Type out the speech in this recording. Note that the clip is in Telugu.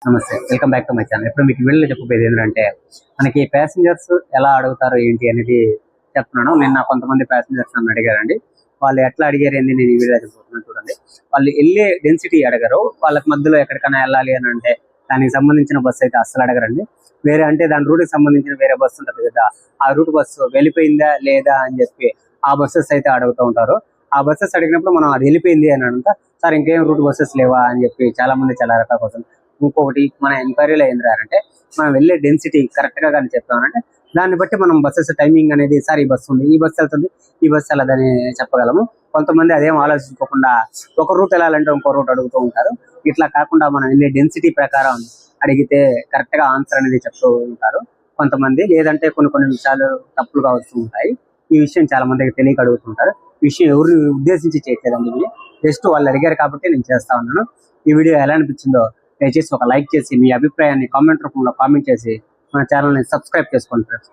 నమస్తే, welcome back to my channel. ఇప్పుడు మీకు వీడియోలో చెప్పబోయేది ఏంటంటే మనకి ప్యాసింజర్స్ ఎలా అడుగుతారు ఏంటి అనేది చెప్తున్నాను. నిన్న కొంతమంది ప్యాసింజర్స్ నన్ను అడిగారండి. వాళ్ళు ఎట్లా అడిగారు ఏంది నేను ఈ వీడియో చెప్తున్నాను చూడండి. వాళ్ళు వెళ్ళే డెన్సిటీ అడగరు. వాళ్ళకి మధ్యలో ఎక్కడికైనా వెళ్ళాలి అని అంటే దానికి సంబంధించిన బస్సు అయితే అస్సలు అడగరండి. వేరే అంటే దాని రూట్కి సంబంధించిన వేరే బస్సు ఉంటుంది కదా, ఆ రూట్ బస్సు వెళ్ళిపోయిందా లేదా అని చెప్పి ఆ బస్సెస్ అయితే అడుగుతూ ఉంటారు. ఆ బస్సెస్ అడిగినప్పుడు మనం అది వెళ్ళిపోయింది అని అంటా, సార్ ఇంకేం రూట్ బస్సెస్ లేవా అని చెప్పి చాలా మంది చాలా రకాల కోసం. ఇంకొకటి మన ఎంక్వైరీలో ఏం రాయాలంటే మనం వెళ్ళే డెన్సిటీ కరెక్ట్ గా కానీ చెప్తామంటే దాన్ని బట్టి మనం బస్సెస్ టైమింగ్ అనేది, సార్ ఈ బస్సు ఉంది, ఈ బస్సు వెళ్తుంది, ఈ బస్సు వెళ్ళదని చెప్పగలము. కొంతమంది అదేం ఆలోచించుకోకుండా ఒక రూట్ వెళ్ళాలంటే ఇంకో రూట్ అడుగుతూ ఉంటారు. ఇట్లా కాకుండా మనం వెళ్ళే డెన్సిటీ ప్రకారం అడిగితే కరెక్ట్ గా ఆన్సర్ అనేది చెప్తూ ఉంటారు కొంతమంది. లేదంటే కొన్ని విషయాలు తప్పులుగా వస్తూ ఉంటాయి. ఈ విషయం చాలా మందికి తెలియక అడుగుతుంటారు. ఈ విషయం ఎవరిని ఉద్దేశించి చేయట్లేదండి, జస్ట్ వాళ్ళు అడిగారు కాబట్టి నేను చేస్తా ఉన్నాను. ఈ వీడియో ఎలా అనిపించిందో దయచేసి ఒక లైక్ చేసి మీ అభిప్రాయాన్ని కామెంట్ రూపంలో కామెంట్ చేసి మన ఛానల్ని సబ్స్క్రైబ్ చేసుకోండి ఫ్రెండ్స్.